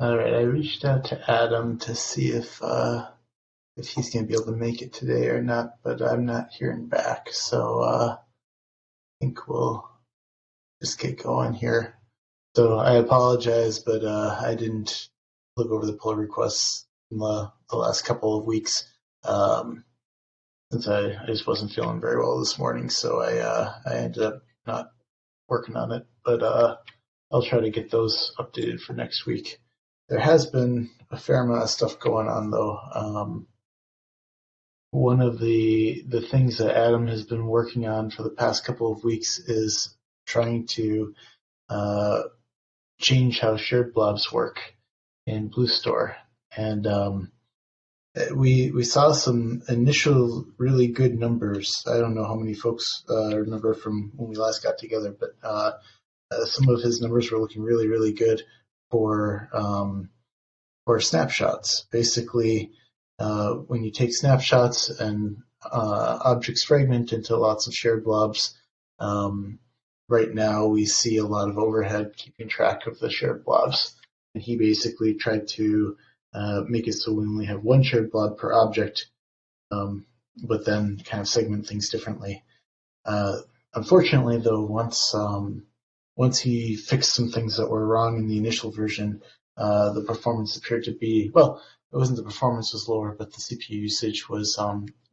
All right, I reached out to Adam to see if he's gonna be able to make it today or not, but I'm not hearing back. So I think we'll just get going here. So I apologize, but I didn't look over the pull requests in the last couple of weeks um, since I just wasn't feeling very well this morning. So I ended up not working on it, but I'll try to get those updated for next week. There has been a fair amount of stuff going on though. One of the things that Adam has been working on for the past couple of weeks is trying to uh, change how shared blobs work in Blue Store, and we saw some initial really good numbers. I don't know how many folks remember from when we last got together, but some of his numbers were looking really good for snapshots. Basically, when you take snapshots and objects fragment into lots of shared blobs, um, right now we see a lot of overhead keeping track of the shared blobs. And he basically tried to make it so we only have one shared blob per object, but then kind of segment things differently. Unfortunately, though, once he fixed some things that were wrong in the initial version, the performance appeared to be, well, it wasn't the performance was lower, but the CPU usage was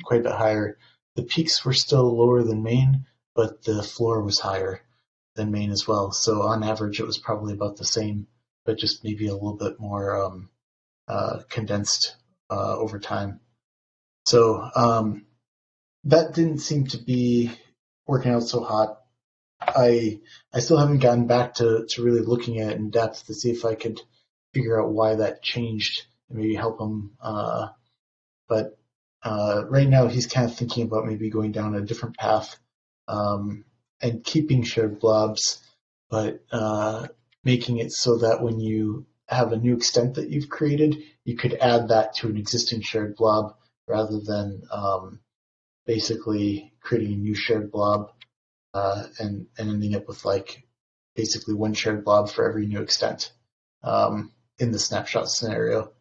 quite a bit higher. The peaks were still lower than main, but the floor was higher than main as well. So on average, it was probably about the same, but just maybe a little bit more condensed over time. So that didn't seem to be working out so hot. I still haven't gotten back to really looking at it in depth to see if I could figure out why that changed and maybe help him. But right now he's kind of thinking about maybe going down a different path and keeping shared blobs, but making it so that when you have a new extent that you've created, you could add that to an existing shared blob rather than basically creating a new shared blob and ending up with like basically one shared blob for every new extent in the snapshot scenario.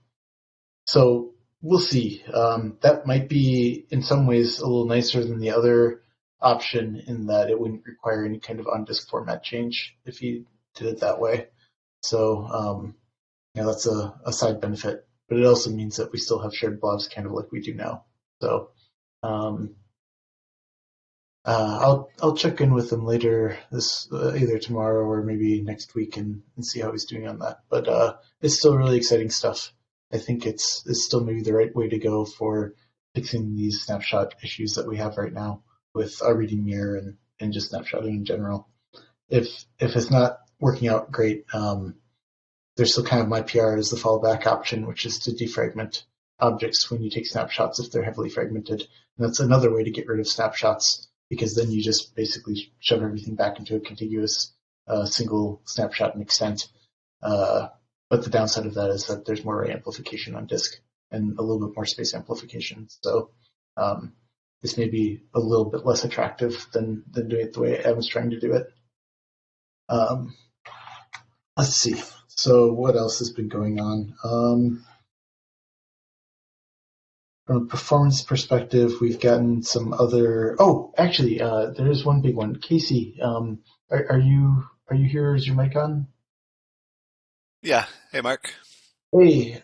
So we'll see. That might be in some ways a little nicer than the other option in that it wouldn't require any kind of on-disk format change if you did it that way. So that's a side benefit, but it also means that we still have shared blobs kind of like we do now. So um, I'll check in with him later this either tomorrow or maybe next week and see how he's doing on that. But it's still really exciting stuff. I think it's still maybe the right way to go for fixing these snapshot issues that we have right now with our reading mirror and just snapshotting in general. If it's not working out great, there's still kind of my PR as the fallback option, which is to defragment objects when you take snapshots if they're heavily fragmented. And that's another way to get rid of snapshots because then you just basically shove everything back into a contiguous single snapshot and extent. But the downside of that is that there's more array amplification on disk and a little bit more space amplification. So this may be a little bit less attractive than doing it the way I was trying to do it. Let's see. So what else has been going on? From a performance perspective, we've gotten some other. Oh, actually, there is one big one. Casey, are you here? Is your mic on? Yeah. Hey, Mark. Hey,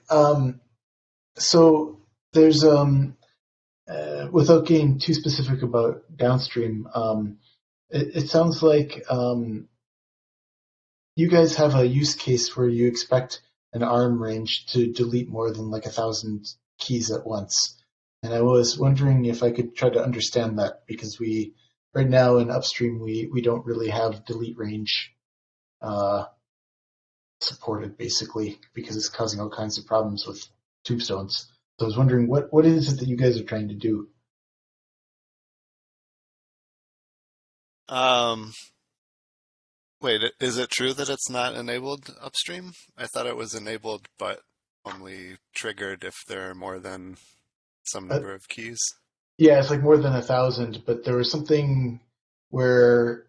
so there's without getting too specific about downstream, it sounds like you guys have a use case where you expect an ARM range to delete more than like 1,000 keys at once. And I was wondering if I could try to understand that because we, right now in upstream, we don't really have delete range supported basically because it's causing all kinds of problems with tombstones. So I was wondering what is it that you guys are trying to do? Um, Wait, is it true that it's not enabled upstream? I thought it was enabled, but only triggered if there are more than some Uh, number of keys. yeah, it's like more than 1,000, but there was something where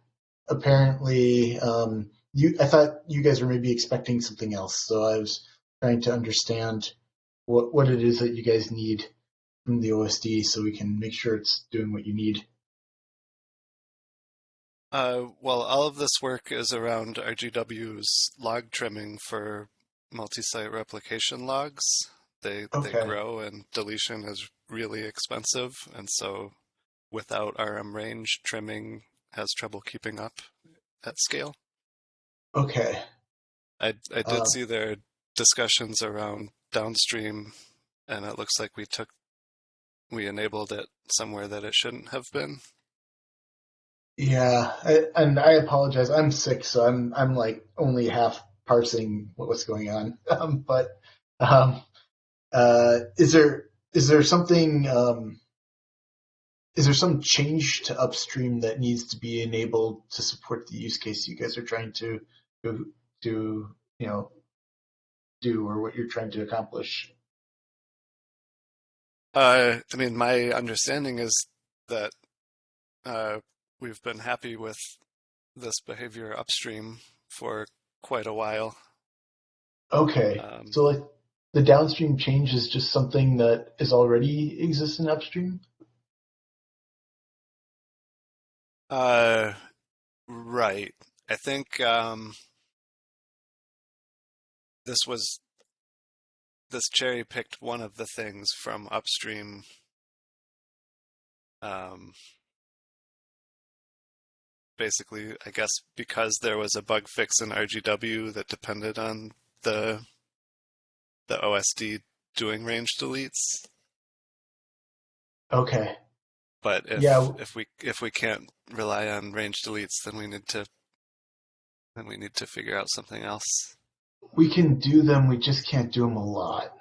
apparently I thought you guys were maybe expecting something else. So I was trying to understand what it is that you guys need from the OSD so we can make sure it's doing what you need. Well, all of this work is around RGW's log trimming for multi-site replication logs. They Okay, grow and deletion is really expensive, and so without RM range, trimming has trouble keeping up at scale. okay. I did Uh, see their discussions around downstream, and it looks like we enabled it somewhere that it shouldn't have been. yeah, and I apologize. I'm sick, so I'm like only half parsing what's going on. But um, is there something is there some change to upstream that needs to be enabled to support the use case you guys are trying to to you know do or what you're trying to accomplish? I mean, my understanding is that uh, we've been happy with this behavior upstream for quite a while. Okay, Um, so like the downstream change is just something that is already existing upstream. uh, right. I think this was this cherry picked one of the things from upstream. Um, Basically, I guess because there was a bug fix in RGW that depended on the the OSD doing range deletes. Okay, But yeah, if we can't rely on range deletes, then we need to figure out something else. we can do them. We just can't do them a lot.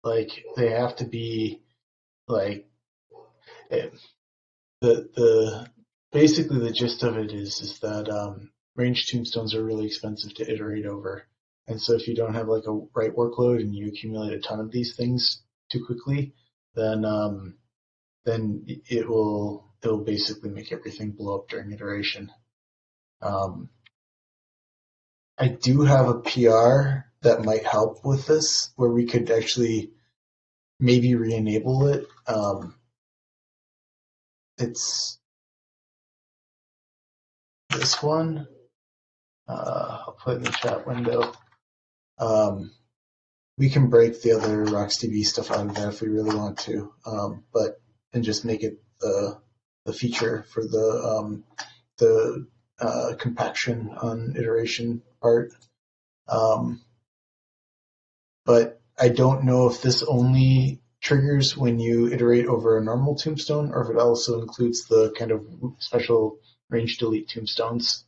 Like they have to be like eh, the basically the gist of it is that range tombstones are really expensive to iterate over, and so if you don't have like a right workload and you accumulate a ton of these things too quickly, then then it will basically make everything blow up during iteration. Um, I do have a PR that might help with this, where we could actually maybe re-enable it. It's this one. I'll put it in the chat window. Um, we can break the other RocksDB stuff out of that if we really want to, but and just make it the feature for the compaction on iteration part. Um, but I don't know if this only triggers when you iterate over a normal tombstone or if it also includes the kind of special range delete tombstones.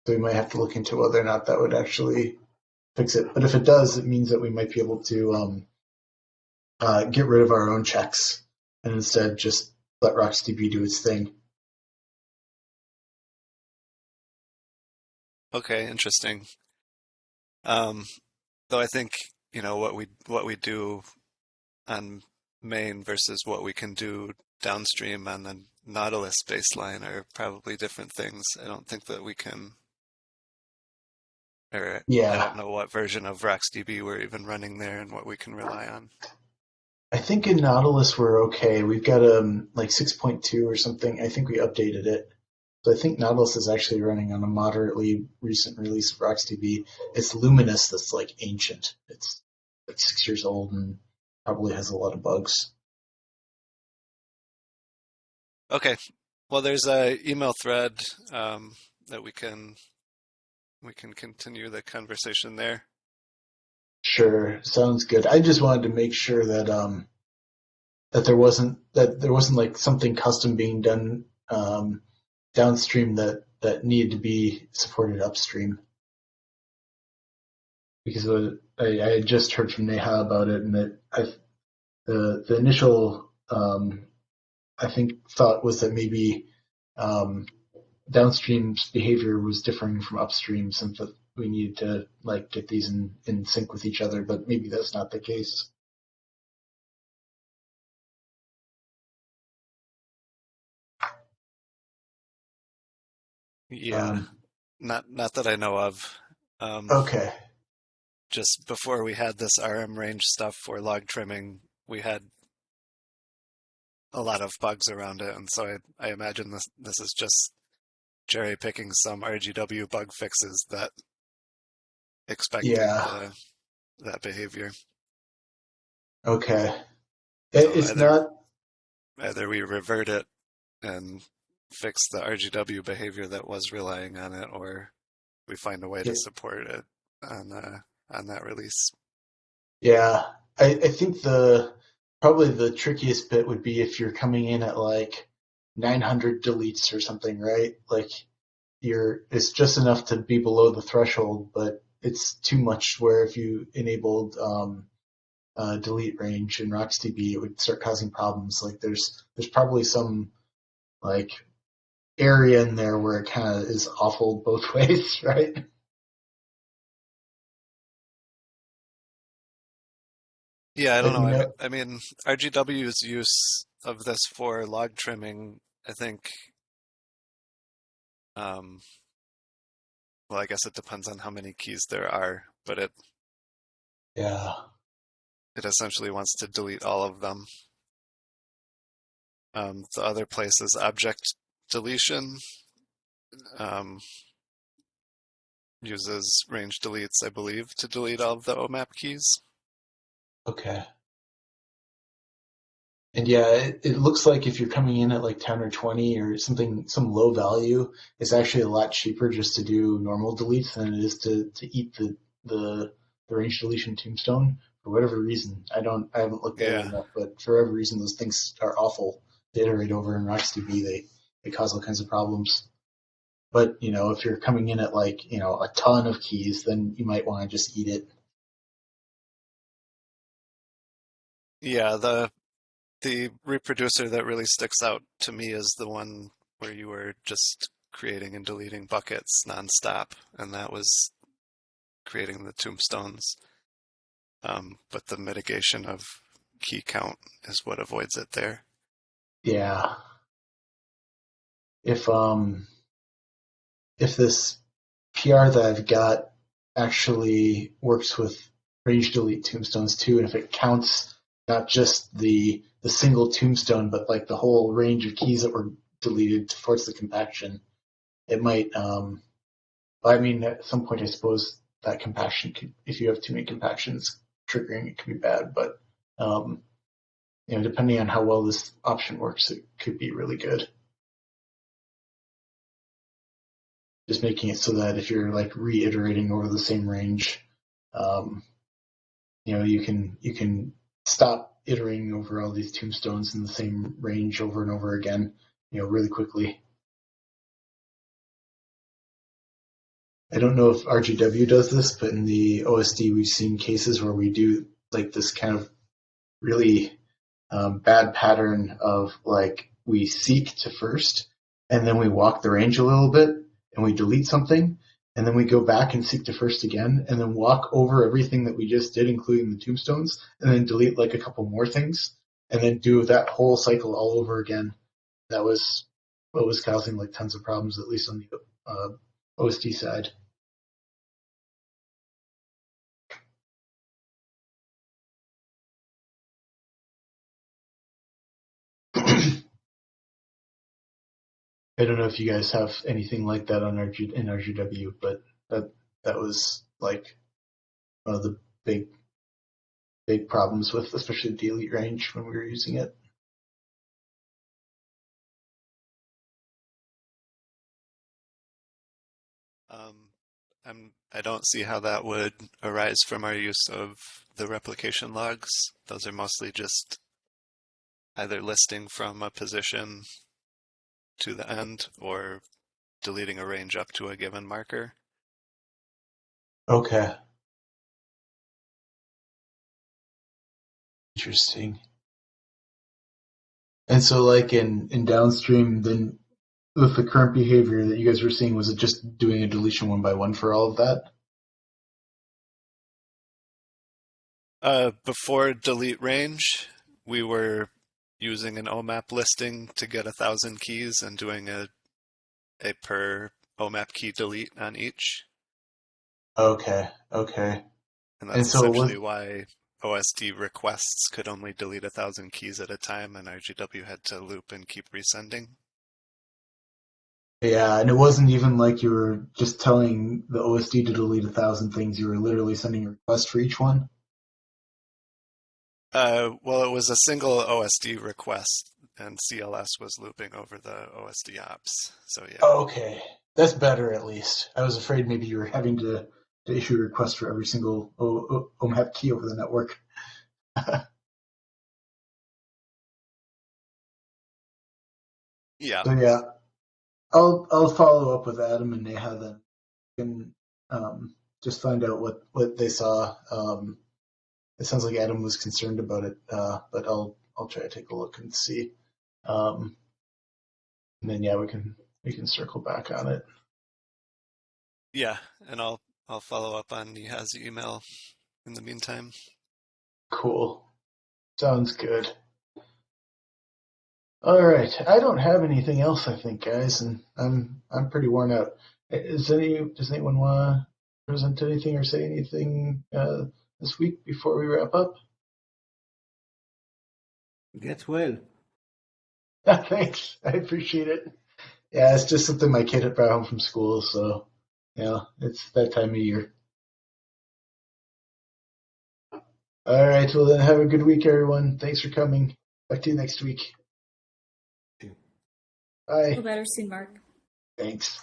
So we might have to look into whether or not that would actually fix it. But if it does, it means that we might be able to get rid of our own checks and instead just let RocksDB do its thing. Okay, interesting. Um, Though I think, what we do on main versus what we can do downstream on the Nautilus baseline are probably different things. I don't think that we can, or I Yeah, don't know what version of RocksDB we're even running there and what we can rely on. I think in Nautilus we're okay. We've got like 6.2 or something. I think we updated it. So I think Nautilus is actually running on a moderately recent release of RocksDB. It's Luminous that's like ancient. It's like 6 years old and probably has a lot of bugs. Okay, well, there's a email thread that we can continue the conversation there. Sure, sounds good. I just wanted to make sure that there wasn't like something custom being done downstream that needed to be supported upstream because I had just heard from Neha about it and the initial I think thought was that maybe um, downstream's behavior was differing from upstream since that we needed to like get these in sync with each other, but maybe that's not the case. Yeah, Um, not that I know of. Um, Okay. just before we had this RM range stuff for log trimming, we had a lot of bugs around it, and so I imagine this is just cherry picking some RGW bug fixes that expected Yeah. that behavior. Okay. So It's not. either we revert it and fix the RGW behavior that was relying on it, or we find a way to support it on that release. Yeah. I think the probably the trickiest bit would be if you're coming in at like 900 deletes or something, right? Like it's just enough to be below the threshold, but it's too much where if you enabled delete range in RocksDB, it would start causing problems. Like there's probably some like area in there where it kind of is awful both ways, right? Yeah, I don't But know. I mean, RGW's use of this for log trimming, I think, um, well, I guess it depends on how many keys there are, but yeah, it essentially wants to delete all of them. The other place is object deletion, um, uses range deletes, I believe, to delete all of the OMAP keys. okay. And yeah, it looks like if you're coming in at like 10 or 20 or something, some low value, it's actually a lot cheaper just to do normal deletes than it is to eat the, the range deletion tombstone for whatever reason. I haven't looked at it Yeah, enough, but for whatever reason, those things are awful to iterate over in RocksDB. They cause all kinds of problems. But, if you're coming in at like, a ton of keys, then you might want to just eat it. yeah. The reproducer that really sticks out to me is the one where you were just creating and deleting buckets nonstop, and that was creating the tombstones. But the mitigation of key count is what avoids it there. Yeah. If um if this PR that I've got actually works with range delete tombstones too, and if it counts not just the single tombstone, but like the whole range of keys that were deleted to force the compaction, it might. I mean, at some point, I suppose that compaction could, if you have too many compactions, triggering it could be bad. But um, depending on how well this option works, it could be really good. Just making it so that if you're like reiterating over the same range, um, you can stop iterating over all these tombstones in the same range over and over again, really quickly. I don't know if RGW does this, but in the OSD we've seen cases where we do like this kind of really bad pattern of like we seek to first, and then we walk the range a little bit, and we delete something, and then we go back and seek to first again, and then walk over everything that we just did, including the tombstones, and then delete like a couple more things, and then do that whole cycle all over again. That was what was causing like tons of problems, at least on the OSD side. I don't know if you guys have anything like that on in RGW, but that that was like one of the big problems with especially the delete range when we were using it. Um, I don't see how that would arise from our use of the replication logs. Those are mostly just either listing from a position to the end or deleting a range up to a given marker. Okay, interesting. And so, like in downstream, then with the current behavior that you guys were seeing, was it just doing a deletion one by one for all of that? Before delete range, we were using an OMAP listing to get 1,000 keys and doing a per OMAP key delete on each. Okay, okay. And And that's so it essentially was, why OSD requests could only delete 1,000 keys at a time, and RGW had to loop and keep resending. yeah, and it wasn't even like you were just telling the OSD to delete 1,000 things. You were literally sending a request for each one. Well, it was a single OSD request, and CLS was looping over the OSD ops. So yeah. Okay, that's better at least. I was afraid maybe you were having to issue a request for every single OMAP key over the network. Yeah. So yeah, I'll follow up with Adam and Neha then and just find out what they saw. It sounds like Adam was concerned about it, but I'll try to take a look and see. Um, and then yeah, we can circle back on it. Yeah. And I'll follow up on Niha's email in the meantime. Cool. Sounds good. All right. I don't have anything else, I think, guys, and I'm pretty worn out. Does anyone want to present anything or say anything this week before we wrap up? Get well. Thanks. I appreciate it. Yeah, it's just something my kid had brought home from school, so it's that time of year. All right. Well, then have a good week, everyone. Thanks for coming. Talk to you next week. Feel Bye. better soon, Mark. Thanks.